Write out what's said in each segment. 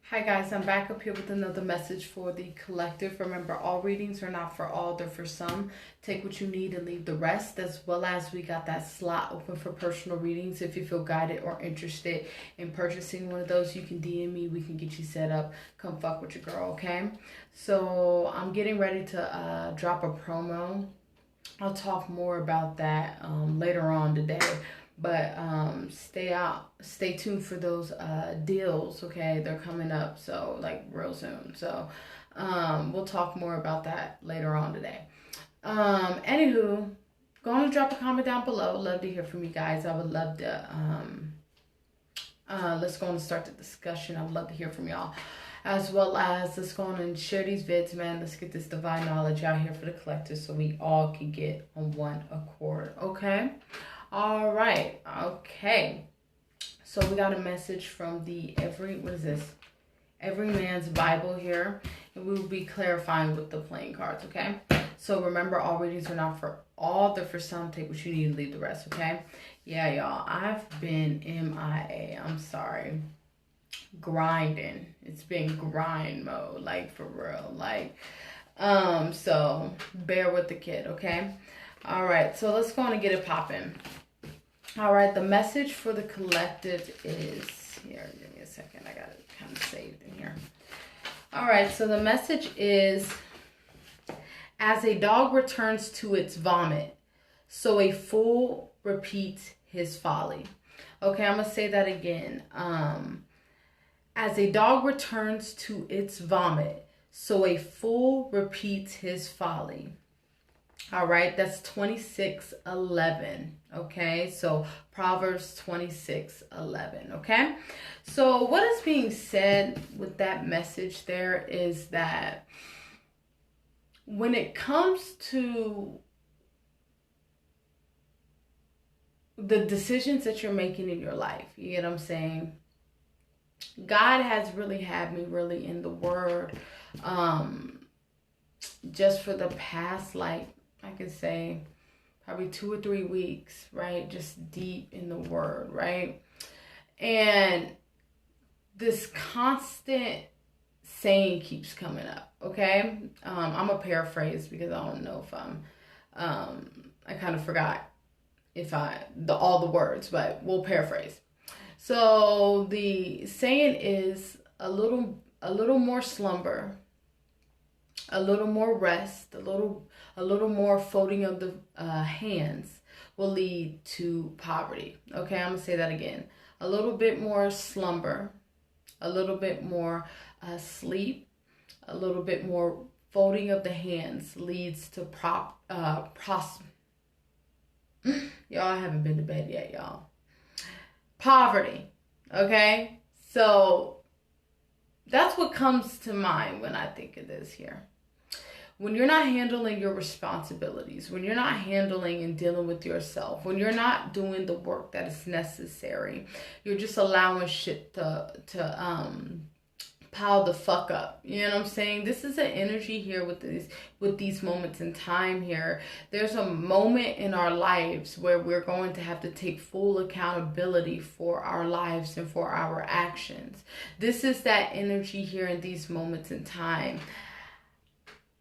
Hi guys, I'm back up here with another message for the collective. Remember, all readings are not for all, they're for some. Take what you need and leave the rest, as well as we got that slot open for personal readings. If you feel guided or interested in purchasing one of those, you can DM me, we can get you set up. Come fuck with your girl, okay? So I'm getting ready to drop a promo. I'll talk more about that later on today. But stay tuned for those deals, okay? They're coming up, so like real soon. So we'll talk more about that later on today. Anywho, go on and drop a comment down below. Love to hear from you guys. I would love to let's go on and start the discussion. I would love to hear from y'all. As well as let's go on and share these vids, man. Let's get this divine knowledge out here for the collective so we all can get on one accord, okay? All right, okay. So we got a message from the Every Man's Bible here. And we will be clarifying with the playing cards, okay? So remember, all readings are not for all. They're for some. Take what you need and leave the rest, okay? Yeah, y'all. I've been MIA. I'm sorry. Grinding. It's been grind mode, like for real. Like, so bear with the kid, okay? All right, so let's go on and get it popping. All right, the message for the collective is here. Give me a second. I got it kind of saved in here. All right, so the message is, as a dog returns to its vomit, so a fool repeats his folly. Okay, I'm going to say that again. As a dog returns to its vomit, so a fool repeats his folly. All right, that's 26:11. Okay, so Proverbs 26:11. Okay, so what is being said with that message there is that when it comes to the decisions that you're making in your life, you get what I'm saying? God has really had me really in the Word just for the past, like, I could say probably 2 or 3 weeks, right? Just deep in the Word, right? And this constant saying keeps coming up, okay? I'm a paraphrase because I don't know if I kind of forgot if all the words, but we'll paraphrase. So the saying is a little more slumber, a little more rest, a little more folding of the hands will lead to poverty. Okay, I'm gonna say that again. A little bit more slumber, a little bit more sleep, a little bit more folding of the hands leads to y'all, I haven't been to bed yet, y'all. Poverty. Okay, so that's what comes to mind when I think of this here. When you're not handling your responsibilities, when you're not handling and dealing with yourself, when you're not doing the work that is necessary, you're just allowing shit to pile the fuck up. You know what I'm saying? This is an energy here with these moments in time here. There's a moment in our lives where we're going to have to take full accountability for our lives and for our actions. This is that energy here in these moments in time.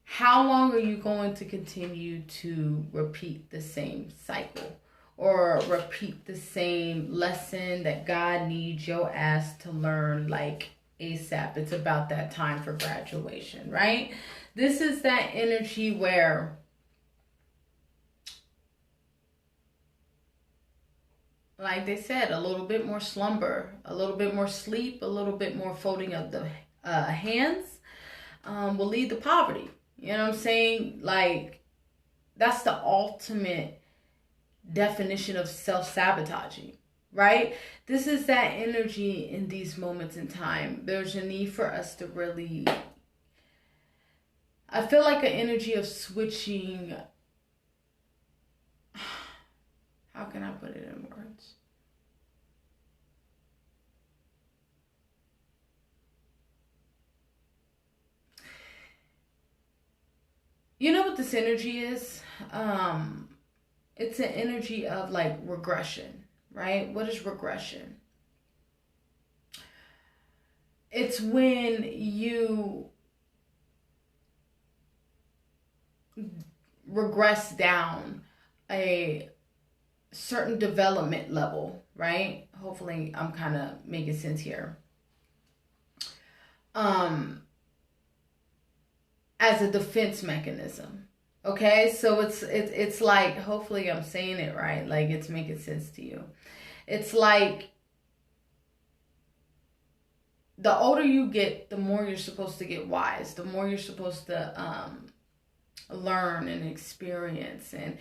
How long are you going to continue to repeat the same cycle or repeat the same lesson that God needs your ass to learn like ASAP? It's about that time for graduation, right? This is that energy where, like they said, a little bit more slumber, a little bit more sleep, a little bit more folding of the hands will lead to poverty. You know what I'm saying? Like, that's the ultimate definition of self-sabotaging, right? This is that energy in these moments in time. There's a need for us to really, I feel like an energy of switching. How can I put it in words? You know what this energy is? It's an energy of like regression, right? What is regression? it's when you regress down a certain development level, right? Hopefully I'm kind of making sense here. As a defense mechanism. Okay, so it's like, hopefully I'm saying it right, like it's making sense to you. It's like the older you get, the more you're supposed to get wise, the more you're supposed to learn and experience and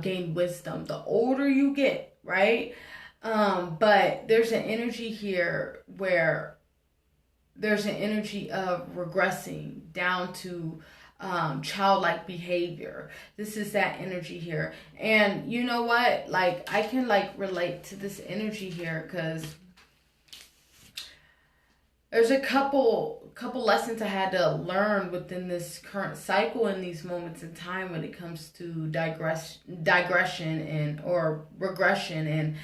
gain wisdom. The older you get, right? But there's an energy here where there's an energy of regressing down to childlike behavior. This is that energy here. And you know what? Like, I can like relate to this energy here because there's a couple lessons I had to learn within this current cycle in these moments in time when it comes to digression and or regression and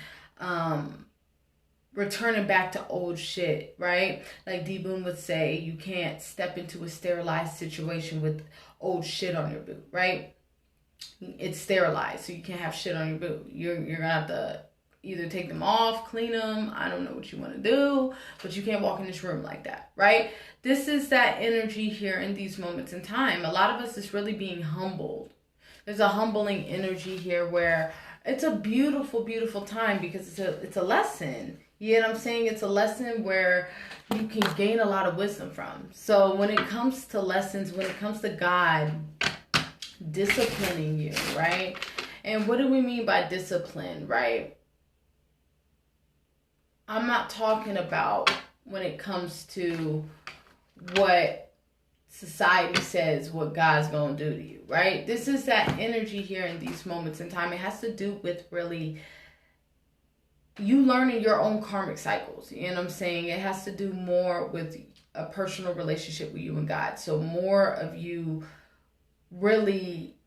returning back to old shit, right? Like D-Boom would say, you can't step into a sterilized situation with old shit on your boot, right? It's sterilized, so you can't have shit on your boot. You're gonna have to either take them off, clean them. I don't know what you want to do, but you can't walk in this room like that, right? This is that energy here in these moments in time. A lot of us is really being humbled. There's a humbling energy here where it's a beautiful, beautiful time because it's a lesson. You know what I'm saying? It's a lesson where you can gain a lot of wisdom from. So when it comes to lessons, when it comes to God disciplining you, right? And what do we mean by discipline, right? I'm not talking about when it comes to what society says what God's going to do to you, right? This is that energy here in these moments in time. It has to do with really you learning your own karmic cycles. You know what I'm saying? It has to do more with a personal relationship with you and God. So more of you really,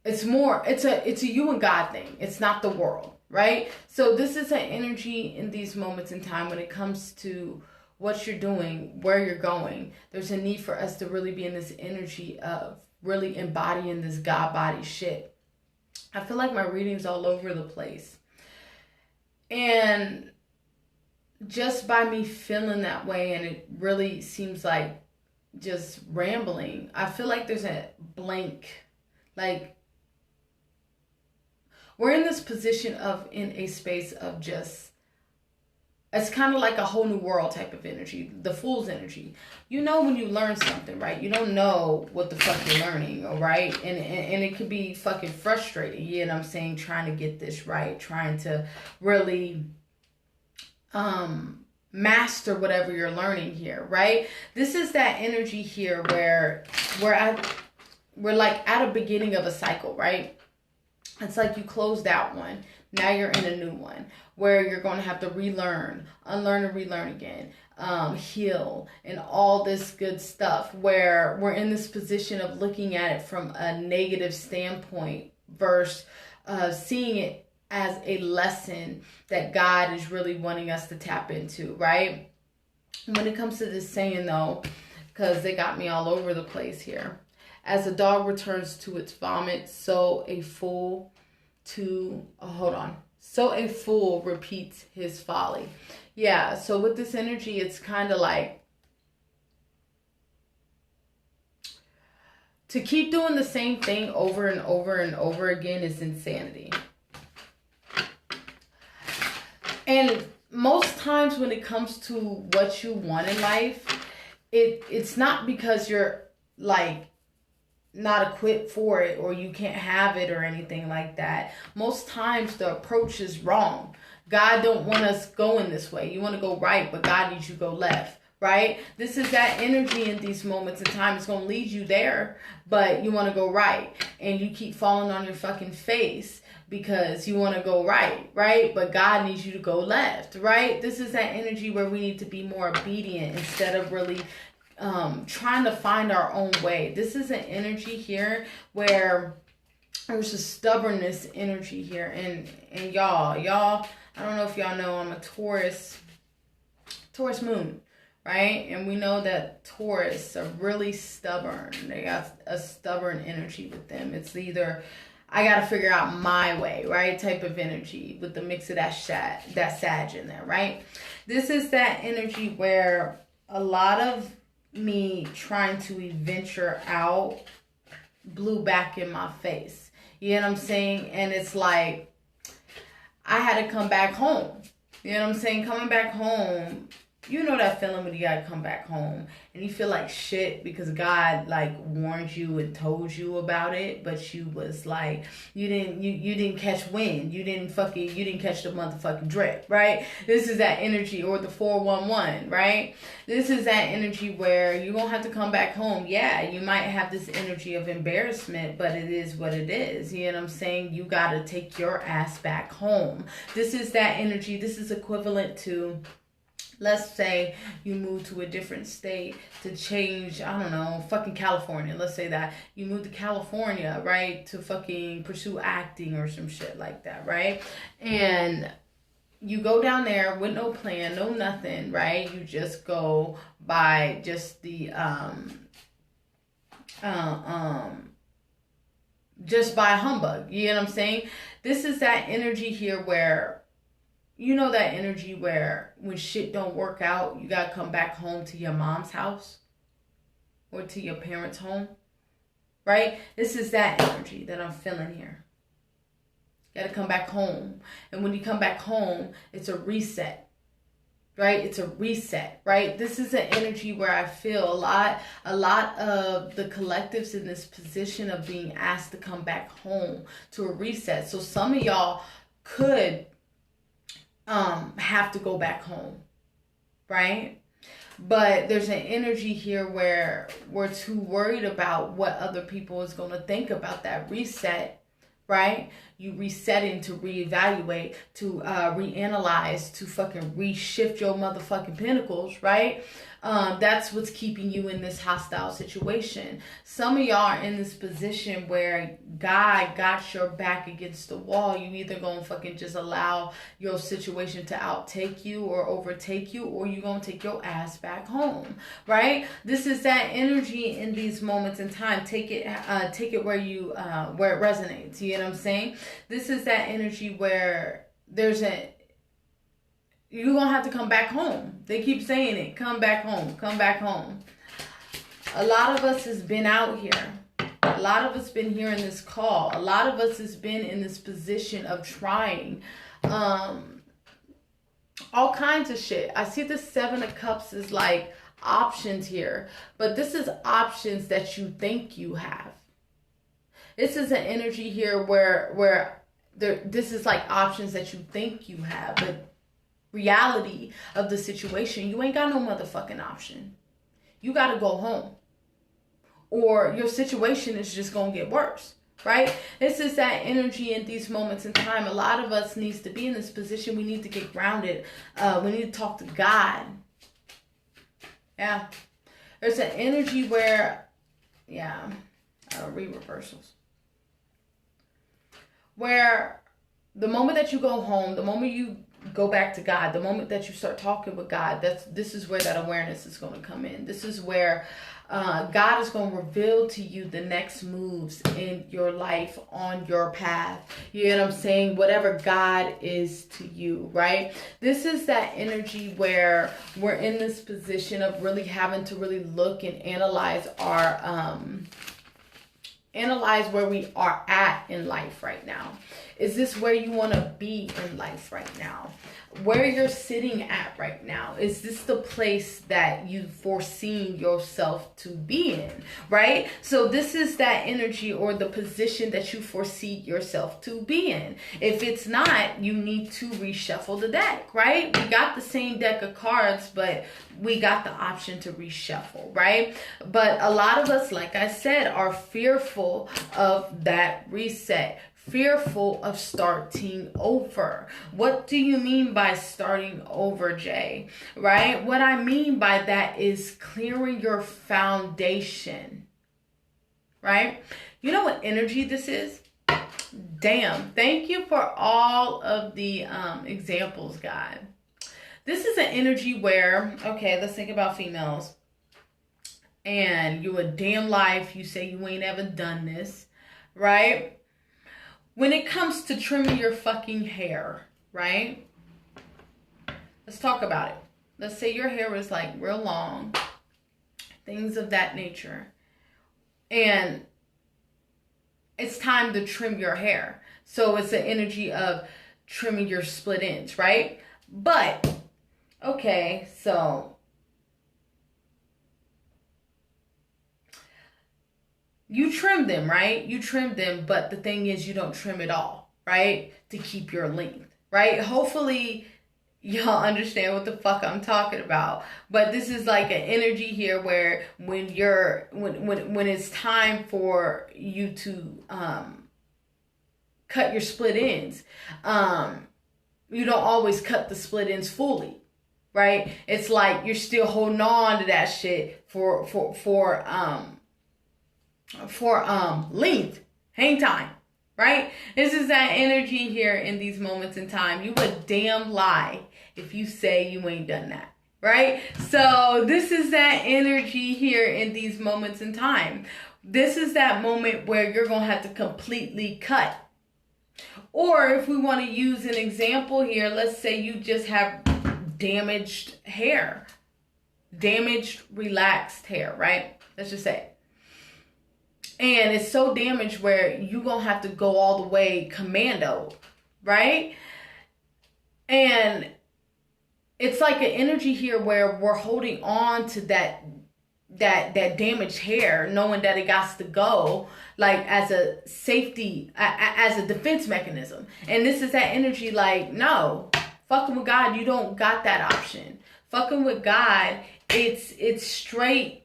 it's a you and God thing. It's not the world. Right? So this is an energy in these moments in time when it comes to what you're doing, where you're going. There's a need for us to really be in this energy of really embodying this God body shit. I feel like my reading's all over the place. And just by me feeling that way, and it really seems like just rambling, I feel like there's a blank, like, we're in this position of, in a space of just, it's kind of like a whole new world type of energy, the fool's energy. You know when you learn something, right? You don't know what the fuck you're learning, all right? And it could be fucking frustrating, you know what I'm saying? Trying to get this right, trying to really master whatever you're learning here, right? This is that energy here where we're like at a beginning of a cycle, right? It's like you closed out one. Now you're in a new one where you're going to have to relearn, unlearn and relearn again, heal, and all this good stuff where we're in this position of looking at it from a negative standpoint versus seeing it as a lesson that God is really wanting us to tap into, right? When it comes to this saying though, because they got me all over the place here. As a dog returns to its vomit, so a fool repeats his folly. Yeah, so with this energy, it's kind of like to keep doing the same thing over and over and over again is insanity. And most times when it comes to what you want in life, it's not because you're like not equipped for it or you can't have it or anything like that. Most times the approach is wrong. God don't want us going this way. You want to go right, but God needs you to go left, right? This is that energy in these moments in time. It's going to lead you there, but you want to go right. And you keep falling on your fucking face because you want to go right, right? But God needs you to go left, right? This is that energy where we need to be more obedient instead of really trying to find our own way. This is an energy here where there's a stubbornness energy here. And y'all, I don't know if y'all know I'm a Taurus Taurus moon, right? And we know that Taurus are really stubborn. They got a stubborn energy with them. It's either I got to figure out my way, right? Type of energy with the mix of that Sag in there, right? This is that energy where a lot of me trying to venture out blew back in my face. You know what I'm saying? And it's like, I had to come back home. You know what I'm saying? Coming back home, you know that feeling when you gotta come back home and you feel like shit because God like warned you and told you about it, but you was like, you didn't catch wind. You didn't catch the motherfucking drip, right? This is that energy, or the 411, right? This is that energy where you're gonna have to come back home. Yeah, you might have this energy of embarrassment, but it is what it is. You know what I'm saying? You gotta take your ass back home. This is that energy. This is equivalent to, let's say you move to a different state to change, I don't know, fucking California. Let's say that you move to California, right, to fucking pursue acting or some shit like that, right? And you go down there with no plan, no nothing, right? You just go by just the just by humbug. You know what I'm saying? This is that energy here where, you know, that energy where when shit don't work out, you gotta come back home to your mom's house or to your parents' home, right? This is that energy that I'm feeling here. You gotta come back home. And when you come back home, it's a reset, right? It's a reset, right? This is an energy where I feel a lot of the collectives in this position of being asked to come back home to a reset. So some of y'all could have to go back home, right? But there's an energy here where we're too worried about what other people is going to think about that reset, right? You resetting to reevaluate, to reanalyze, to fucking reshift your motherfucking pinnacles, right? That's what's keeping you in this hostile situation. Some of y'all are in this position where God got your back against the wall. You either gonna fucking just allow your situation to outtake you or overtake you, or you gonna take your ass back home, right? This is that energy in these moments in time. Take it where you where it resonates. You know what I'm saying? This is that energy where there's you're going to have to come back home. They keep saying it. Come back home. Come back home. A lot of us has been out here. A lot of us been here in this call. A lot of us has been in this position of trying all kinds of shit. I see the 7 of Cups is like options here. But this is options that you think you have. This is an energy here where this is like options that you think you have. But reality of the situation, you ain't got no motherfucking option. You got to go home, or your situation is just going to get worse, right? This is that energy in these moments in time. A lot of us needs to be in this position. We need to get grounded. We need to talk to God. Yeah. There's an energy where, yeah, read reversals. Where the moment that you go home, the moment you go back to God, the moment that you start talking with God, this is where that awareness is going to come in. This is where God is going to reveal to you the next moves in your life on your path. You know what I'm saying? Whatever God is to you, right? This is that energy where we're in this position of really having to really look and analyze analyze where we are at in life right now. Is this where you want to be in life right now? Where you're sitting at right now, is this the place that you've foreseen yourself to be in, right? So this is that energy or the position that you foresee yourself to be in. If it's not, you need to reshuffle the deck, right? We got the same deck of cards, but we got the option to reshuffle, right? But a lot of us, like I said, are fearful of that reset. Fearful of starting over. What do you mean by starting over, Jay? Right? What I mean by that is clearing your foundation. Right? You know what energy this is? Damn. Thank you for all of the examples, God. This is an energy where, okay, let's think about females. And you a damn life, you say you ain't ever done this, right? When it comes to trimming your fucking hair, right? Let's talk about it. Let's say your hair is like real long, things of that nature. And it's time to trim your hair. So it's an energy of trimming your split ends, right? But, okay, so you trim them, right? You trim them, but the thing is you don't trim it all, right? To keep your length, right? Hopefully y'all understand what the fuck I'm talking about. But this is like an energy here where when it's time for you to cut your split ends, you don't always cut the split ends fully, right? It's like you're still holding on to that shit for length, hang time, right? This is that energy here in these moments in time. You would damn lie if you say you ain't done that, right? So this is that energy here in these moments in time. This is that moment where you're going to have to completely cut. Or if we want to use an example here, let's say you just have damaged hair, damaged, relaxed hair, right? Let's just say. And it's so damaged where you're going to have to go all the way commando, right? And it's like an energy here where we're holding on to that damaged hair, knowing that it got to go, like as a safety, as a defense mechanism. And this is that energy like, no, fucking with God, you don't got that option. Fucking with God, it's straight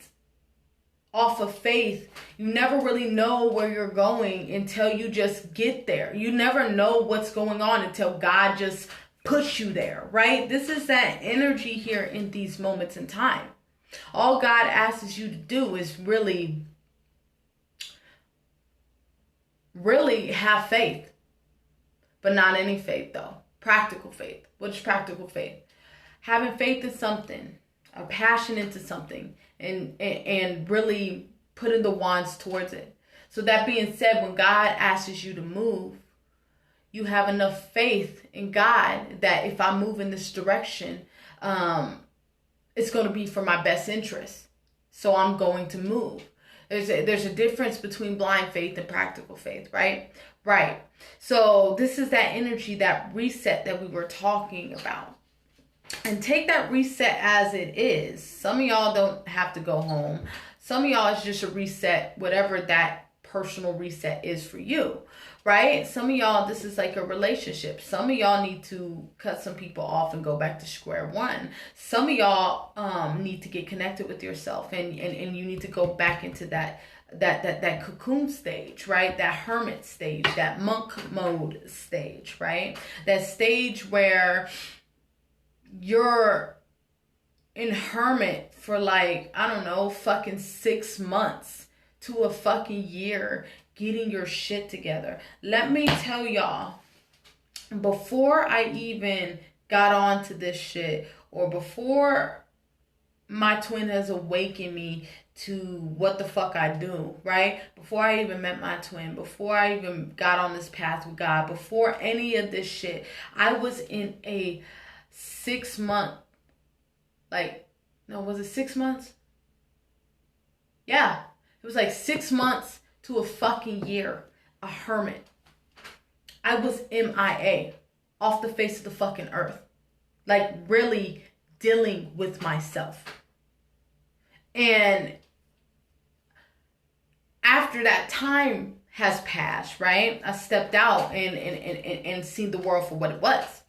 off of faith. You never really know where you're going until you just get there. You never know what's going on until God just puts you there, right? This is that energy here in these moments in time. All God asks you to do is really have faith. But not any faith though. Practical faith. What is practical faith? Having faith in something, a passion into something, and really putting the wands towards it. So that being said, when God asks you to move, you have enough faith in God that if I move in this direction, it's going to be for my best interest. So I'm going to move. There's a difference between blind faith and practical faith, right? Right. So this is that energy, that reset that we were talking about. And take that reset as it is. Some of y'all don't have to go home. Some of y'all is just a reset, whatever that personal reset is for you, right? Some of y'all, this is like a relationship. Some of y'all need to cut some people off and go back to square one. Some of y'all need to get connected with yourself, and you need to go back into that cocoon stage, right? That hermit stage, that monk mode stage, right? That stage where you're in hermit for like, I don't know, fucking 6 months to a fucking year getting your shit together. Let me tell y'all, before I even got onto this shit, or before my twin has awakened me to what the fuck I do, right? Before I even met my twin, before I even got on this path with God, before any of this shit, I was in a 6 month, was it 6 months? Yeah, it was like 6 months to a fucking year, a hermit. I was MIA, off the face of the fucking earth. Like really dealing with myself. And after that time has passed, right? I stepped out and seen the world for what it was,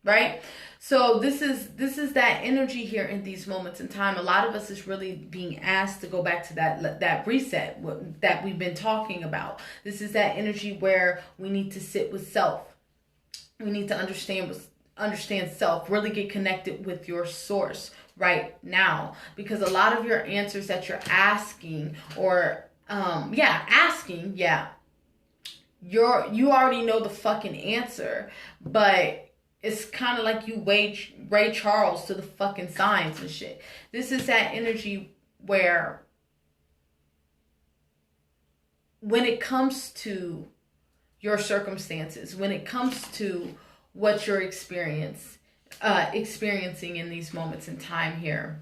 right? So this is that energy here in these moments in time. A lot of us is really being asked to go back to that reset that we've been talking about. This is that energy where we need to sit with self. We need to understand self, really get connected with your source right now, because a lot of your answers that you're asking, or you already know the fucking answer, but it's kind of like you Ray Charles to the fucking signs and shit. This is that energy where when it comes to your circumstances, when it comes to what you're experiencing in these moments in time here,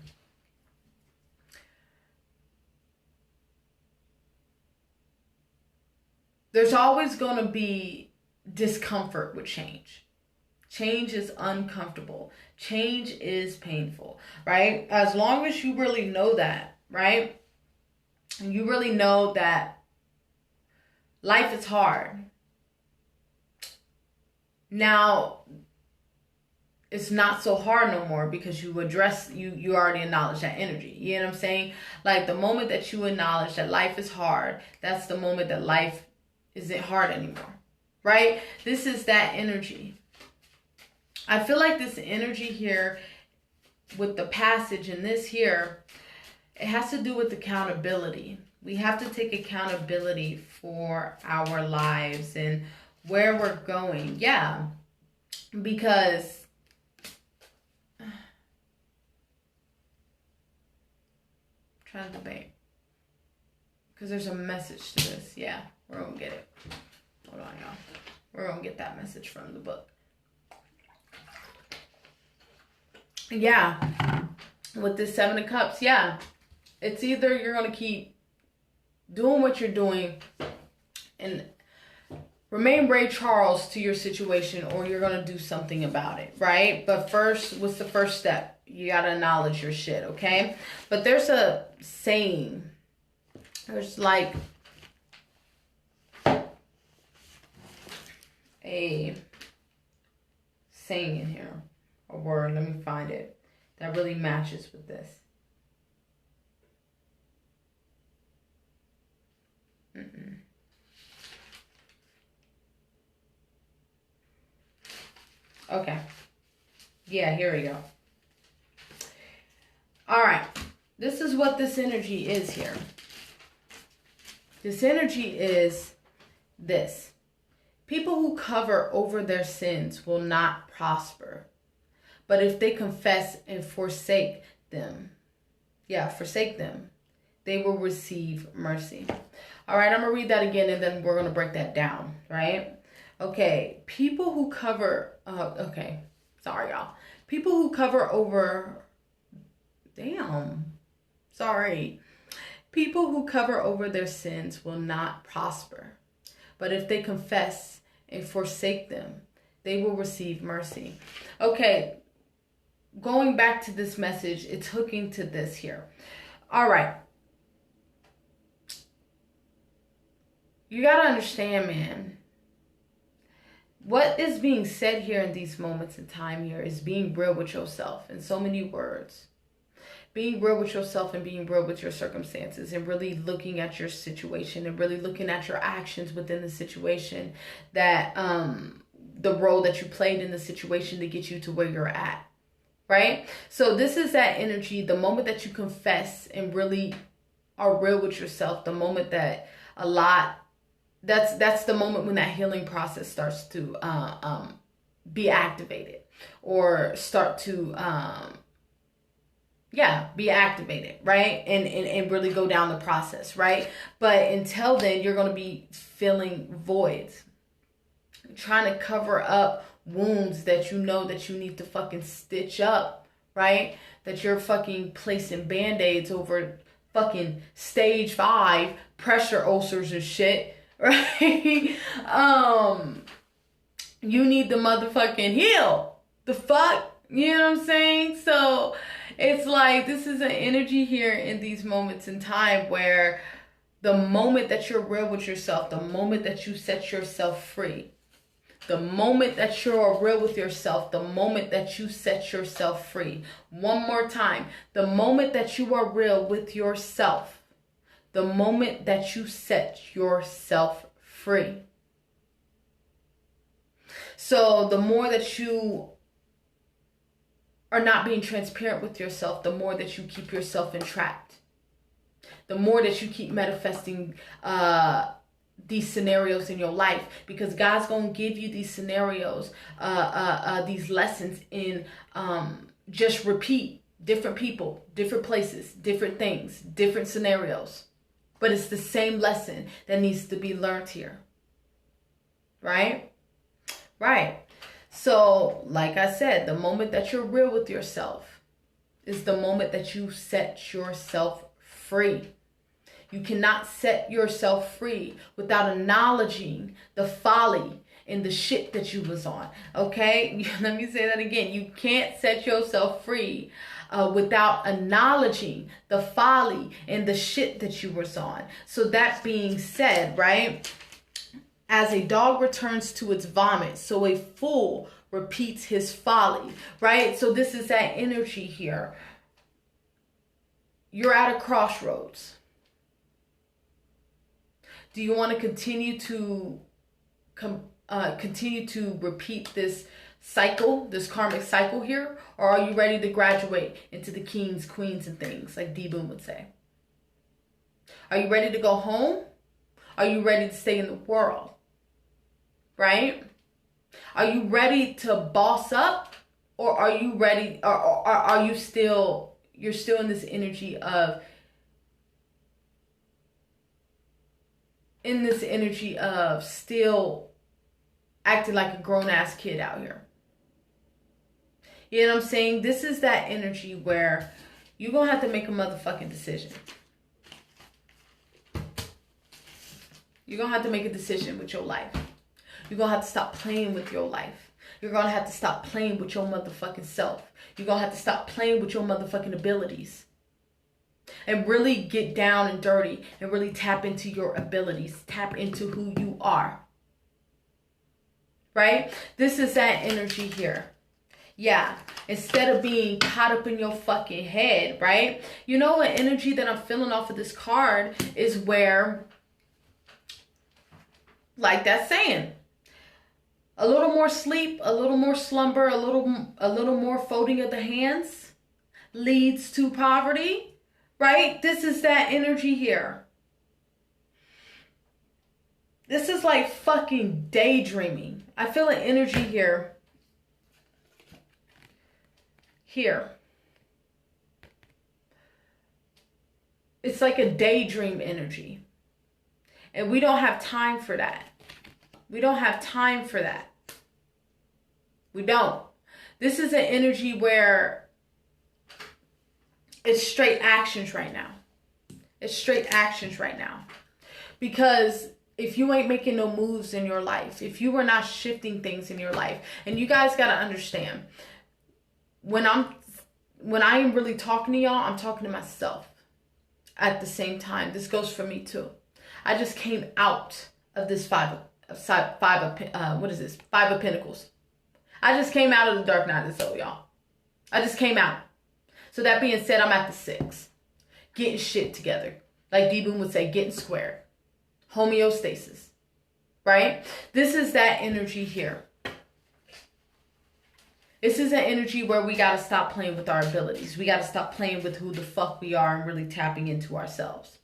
there's always going to be discomfort with change. Change is uncomfortable. Change is painful, right? As long as you really know that, right? And you really know that life is hard. Now, it's not so hard no more because you already acknowledge that energy. You know what I'm saying? Like the moment that you acknowledge that life is hard, that's the moment that life isn't hard anymore, right? This is that energy. I feel like this energy here with the passage in this here, it has to do with accountability. We have to take accountability for our lives and where we're going. Yeah, because I'm trying to debate. Because there's a message to this. Yeah, we're going to get it. Hold on, y'all. We're going to get that message from the book. Yeah, with this Seven of Cups, yeah. It's either you're going to keep doing what you're doing and remain Ray Charles to your situation, or you're going to do something about it, right? But first, what's the first step? You got to acknowledge your shit, okay? But there's a saying. There's like a saying in here. A word, let me find it, that really matches with this. Okay. Yeah, here we go. All right. This is what this energy is here. This energy is this. People who cover over their sins will not prosper. But if they confess and forsake them, they will receive mercy. All right, I'm going to read that again and then we're going to break that down, right? Okay, people who cover, sorry, y'all. People who cover over, people who cover over their sins will not prosper. But if they confess and forsake them, they will receive mercy. Okay. Going back to this message, it's hooking to this here. All right. You got to understand, man. What is being said here in these moments in time here is being real with yourself in so many words. Being real with yourself and being real with your circumstances and really looking at your situation and really looking at your actions within the situation, that the role that you played in the situation to get you to where you're at. Right? So this is that energy, the moment that you confess and really are real with yourself, the moment that that's the moment when that healing process starts to be activated or start to be activated, right? And really go down the process, right? But until then, you're going to be filling voids, trying to cover up wounds that you know that you need to fucking stitch up, right? That you're fucking placing band-aids over fucking stage 5 pressure ulcers and shit, right? You need the motherfucking heal. The fuck? You know what I'm saying? So it's like, this is an energy here in these moments in time where the moment that you're real with yourself, the moment that you set yourself free, the moment that you're real with yourself, the moment that you set yourself free. One more time. The moment that you are real with yourself, the moment that you set yourself free. So the more that you are not being transparent with yourself, the more that you keep yourself entrapped. The more that you keep manifesting these scenarios in your life, because God's gonna give you these scenarios, these lessons in just repeat, different people, different places, different things, different scenarios, but it's the same lesson that needs to be learned here. Right? So, like I said, the moment that you're real with yourself is the moment that you set yourself free. You cannot set yourself free without acknowledging the folly and the shit that you was on. Okay? Let me say that again. You can't set yourself free without acknowledging the folly and the shit that you was on. So that being said, right? As a dog returns to its vomit, so a fool repeats his folly, right? So this is that energy here. You're at a crossroads. Do you want to continue to repeat this cycle, this karmic cycle here? Or are you ready to graduate into the kings, queens, and things, like D-Boom would say? Are you ready to go home? Are you ready to stay in the world? Right? Are you ready to boss up? Or are you ready, or are you still, you're still in this energy of, still acting like a grown-ass kid out here? You know what I'm saying? This is that energy where you're going to have to make a motherfucking decision. You're going to have to make a decision with your life. You're going to have to stop playing with your life. You're going to have to stop playing with your motherfucking self. You're going to have to stop playing with your motherfucking abilities. And really get down and dirty and really tap into your abilities. Tap into who you are. Right? This is that energy here. Yeah. Instead of being caught up in your fucking head, right? You know, an energy that I'm feeling off of this card is where, like that saying, a little more sleep, a little more slumber, a little more folding of the hands leads to poverty, right? This is that energy here. This is like fucking daydreaming. I feel an energy here. Here. It's like a daydream energy. And we don't have time for that. We don't have time for that. We don't. This is an energy where it's straight actions right now. It's straight actions right now. Because if you ain't making no moves in your life, if you are not shifting things in your life, and you guys got to understand, when I am really talking to y'all, I'm talking to myself at the same time. This goes for me too. I just came out of this Five of Pentacles. I just came out of the Dark Night of the Soul, y'all. I just came out. So that being said, I'm at the 6. Getting shit together. Like D-Boom would say, getting squared. Homeostasis. Right? This is that energy here. This is an energy where we got to stop playing with our abilities. We got to stop playing with who the fuck we are and really tapping into ourselves.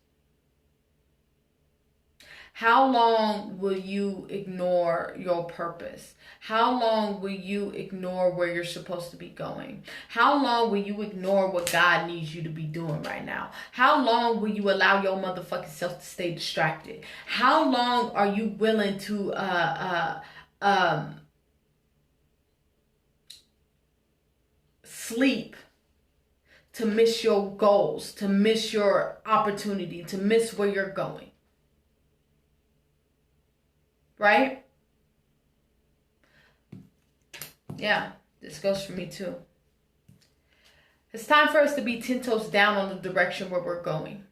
How long will you ignore your purpose? How long will you ignore where you're supposed to be going? How long will you ignore what God needs you to be doing right now? How long will you allow your motherfucking self to stay distracted? How long are you willing to sleep to miss your goals, to miss your opportunity, to miss where you're going? Right? Yeah, this goes for me too. It's time for us to be 10 toes down on the direction where we're going.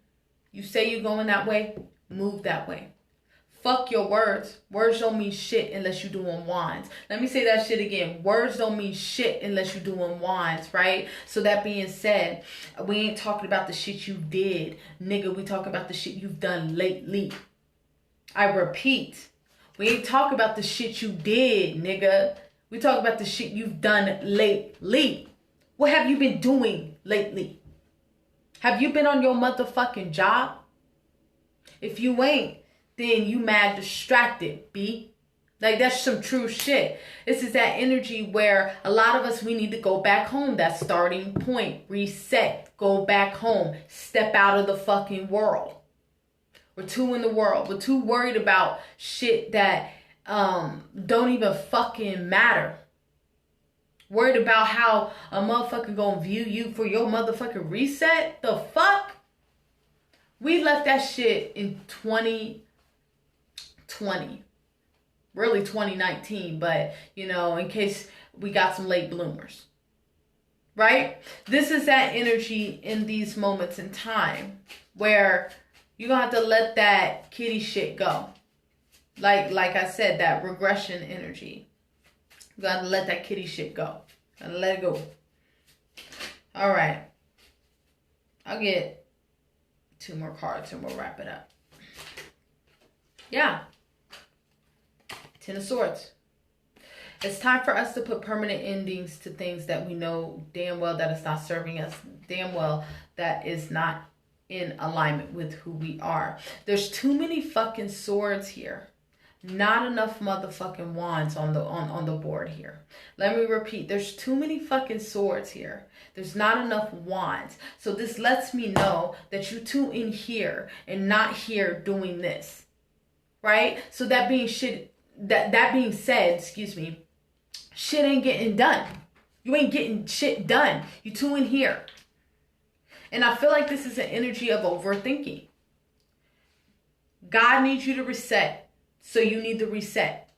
You say you're going that way, move that way. Fuck your words. Words don't mean shit unless you're doing wands. Let me say that shit again. Words don't mean shit unless you're doing wands, right? So that being said, we ain't talking about the shit you did, nigga. We talking about the shit you've done lately. I repeat. We ain't talking about the shit you did, nigga. We talk about the shit you've done lately. What have you been doing lately? Have you been on your motherfucking job? If you ain't, then you mad distracted, B. Like, that's some true shit. This is that energy where a lot of us, we need to go back home. That starting point. Reset. Go back home. Step out of the fucking world. We're too in the world. We're too worried about shit that don't even fucking matter. Worried about how a motherfucker gonna view you for your motherfucking reset? The fuck? We left that shit in 2020. Really 2019, but, you know, in case we got some late bloomers. Right? This is that energy in these moments in time where you're going to have to let that kitty shit go. Like I said, that regression energy. You got to let that kitty shit go. Gotta let it go. All right. I'll get 2 more cards and we'll wrap it up. Yeah. 10 of Swords. It's time for us to put permanent endings to things that we know damn well that is not serving us. Damn well that is not in alignment with who we are. There's too many fucking swords here. Not enough motherfucking wands on the board here. Let me repeat. There's too many fucking swords here. There's not enough wands. So this lets me know that you two in here and not here doing this. Right? So that being said, excuse me, shit ain't getting done. You ain't getting shit done. You two in here. And I feel like this is an energy of overthinking. God needs you to reset. So you need to reset.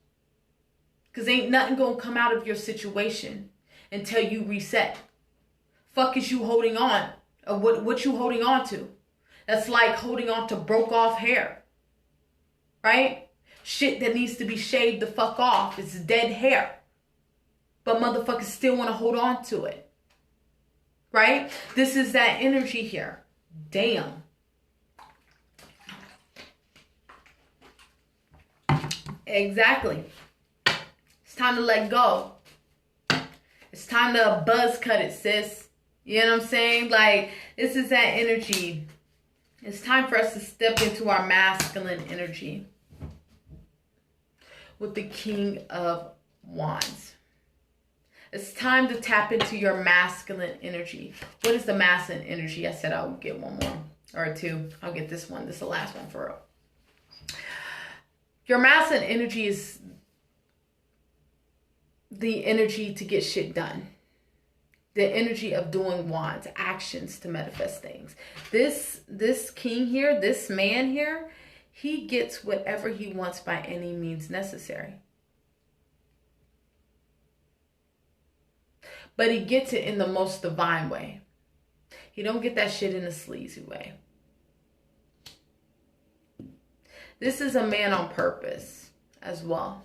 Because ain't nothing going to come out of your situation until you reset. Fuck is you holding on? What you holding on to? That's like holding on to broke off hair. Right? Shit that needs to be shaved the fuck off. It's dead hair. But motherfuckers still want to hold on to it. Right? This is that energy here. Damn. Exactly. It's time to let go. It's time to buzz cut it, sis. You know what I'm saying? Like, this is that energy. It's time for us to step into our masculine energy. With the King of Wands. It's time to tap into your masculine energy. What is the masculine energy? I said I'll get one more. Or 2. I'll get this one. This is the last one for real. Your masculine energy is the energy to get shit done. The energy of doing wands, actions to manifest things. This king here, this man here, he gets whatever he wants by any means necessary. But he gets it in the most divine way. He don't get that shit in a sleazy way. This is a man on purpose as well.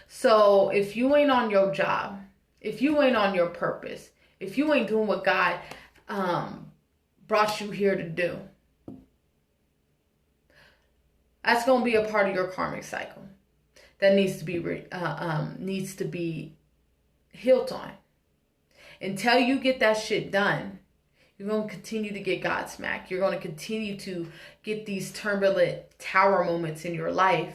So if you ain't on your job, if you ain't on your purpose, if you ain't doing what God brought you here to do, that's going to be a part of your karmic cycle that needs to be healed on. Until you get that shit done, you're going to continue to get God smacked. You're going to continue to get these turbulent tower moments in your life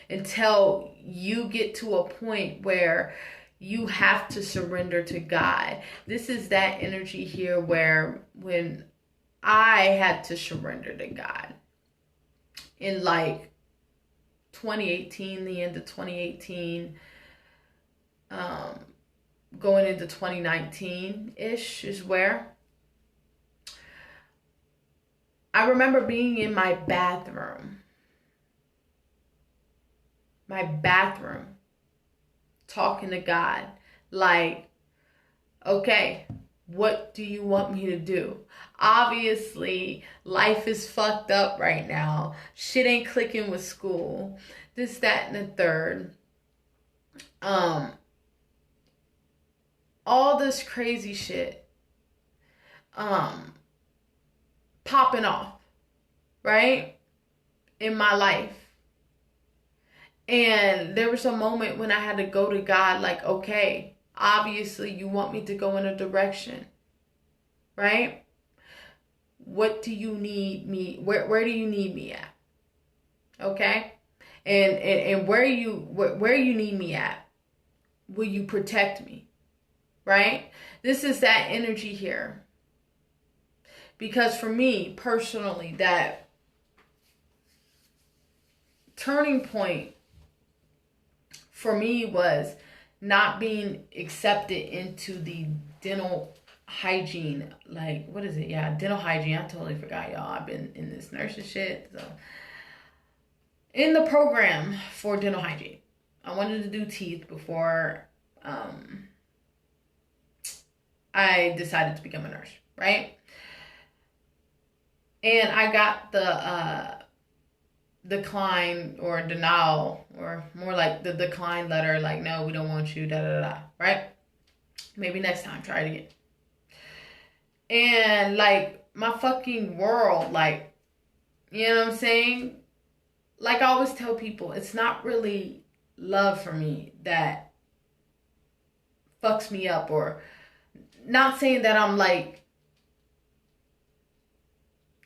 until you get to a point where you have to surrender to God. This is that energy here where when I had to surrender to God in like 2018, the end of 2018, going into 2019-ish is where I remember being in my bathroom, talking to God, like, okay, what do you want me to do? Obviously, life is fucked up right now. Shit ain't clicking with school. This, that, and the third. All this crazy shit popping off, right, in my life. And there was a moment when I had to go to God like, okay, obviously you want me to go in a direction, right? what do you need me, where do you need me at? Okay? And where you need me at, will you protect me? Right? This is that energy here. Because for me, personally, that turning point for me was not being accepted into the dental hygiene. Like, what is it? Yeah, dental hygiene. I totally forgot, y'all. I've been in this nursing shit. So, in the program for dental hygiene, I wanted to do teeth before I decided to become a nurse, right? And I got the decline or denial, or more like the decline letter, like, no, we don't want you, da da da, right? Maybe next time, try it again. And like my fucking world, like, you know what I'm saying? Like I always tell people, it's not really love for me that fucks me up, or not saying that I'm like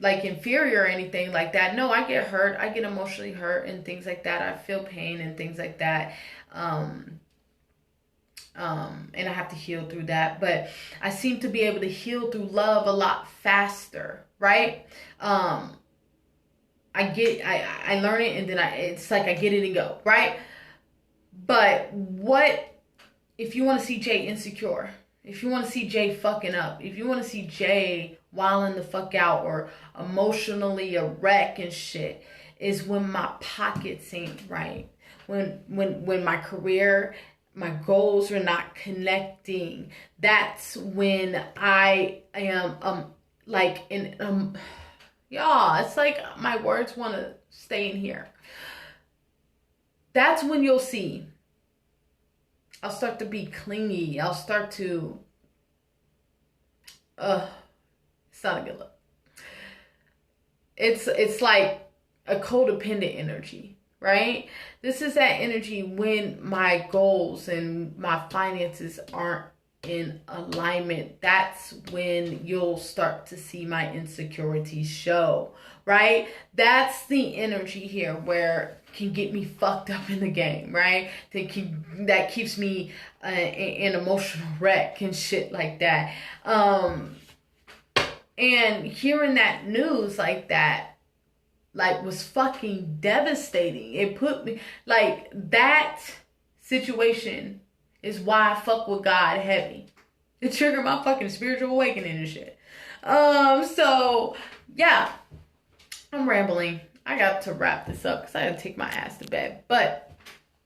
inferior or anything like that. No, I get hurt. I get emotionally hurt and things like that. I feel pain and things like that. And I have to heal through that. But I seem to be able to heal through love a lot faster, right? I learn it, and then it's like I get it and go, right? But what if you want to see Jay insecure? If you want to see Jay fucking up, if you want to see Jay wilding the fuck out or emotionally a wreck and shit, is when my pockets ain't right. When my career, my goals are not connecting. That's when I am like in y'all, it's like my words want to stay in here. That's when you'll see I'll start to be clingy. I'll start to, it's not a good look. It's like a codependent energy, right? This is that energy when my goals and my finances aren't in alignment. That's when you'll start to see my insecurities show, right? That's the energy here where can get me fucked up in the game, right? That keeps me in emotional wreck and shit like that. And hearing that news like that, like, was fucking devastating. It put me, like, that situation is why I fuck with God heavy. It triggered my fucking spiritual awakening and shit. So, yeah, I'm rambling. I got to wrap this up because I had to take my ass to bed. But,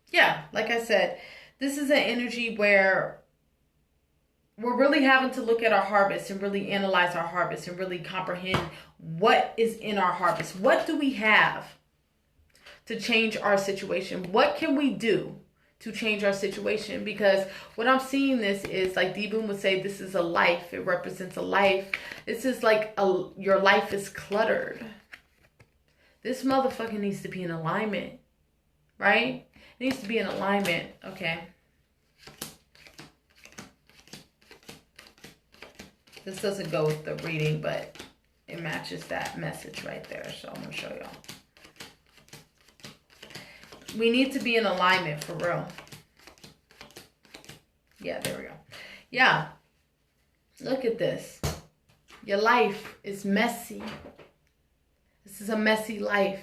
yeah, like I said, this is an energy where we're really having to look at our harvest and really analyze our harvest and really comprehend what is in our harvest. What do we have to change our situation? What can we do to change our situation? Because what I'm seeing this is, like D-Boom would say, this is a life. It represents a life. This is like your life is cluttered. This motherfucker needs to be in alignment, right? It needs to be in alignment. Okay. This doesn't go with the reading, but it matches that message right there. So I'm going to show y'all. We need to be in alignment for real. Yeah, there we go. Yeah. Look at this. Your life is messy. This is a messy life.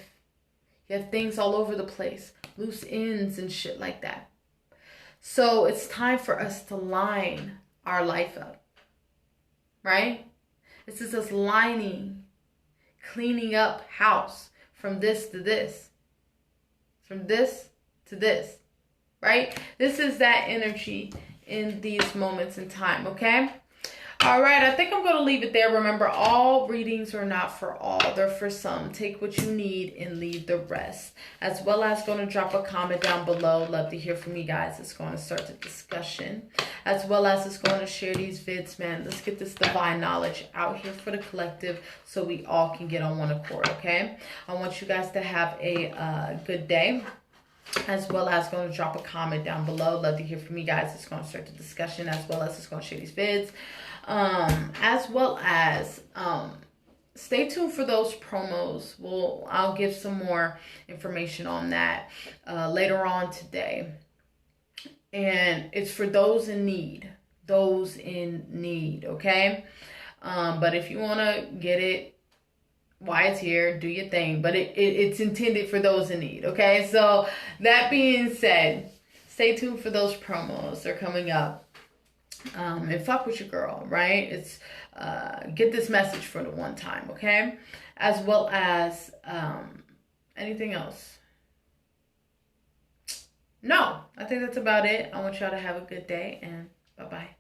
You have things all over the place. Loose ends and shit like that. So it's time for us to line our life up. Right? This is us lining, cleaning up house from this to this. From this to this. Right? This is that energy in these moments in time. Okay? All right, I think I'm going to leave it there. Remember, all readings are not for all. They're for some. Take what you need and leave the rest. As well as going to drop a comment down below. Love to hear from you guys. It's going to start the discussion. As well as it's going to share these vids, man. Let's get this divine knowledge out here for the collective so we all can get on one accord, okay? I want you guys to have a good day. As well as going to drop a comment down below. Love to hear from you guys. It's going to start the discussion. As well as it's going to share these vids. As well as stay tuned for those promos. I'll give some more information on that later on today. And it's for those in need. Those in need, okay? But if you want to get it while it's here, do your thing. But it's intended for those in need, okay? So that being said, stay tuned for those promos. They're coming up. And fuck with your girl, right? It's get this message for the one time, okay? As well as anything else. No, I think that's about it. I want y'all to have a good day, and bye-bye.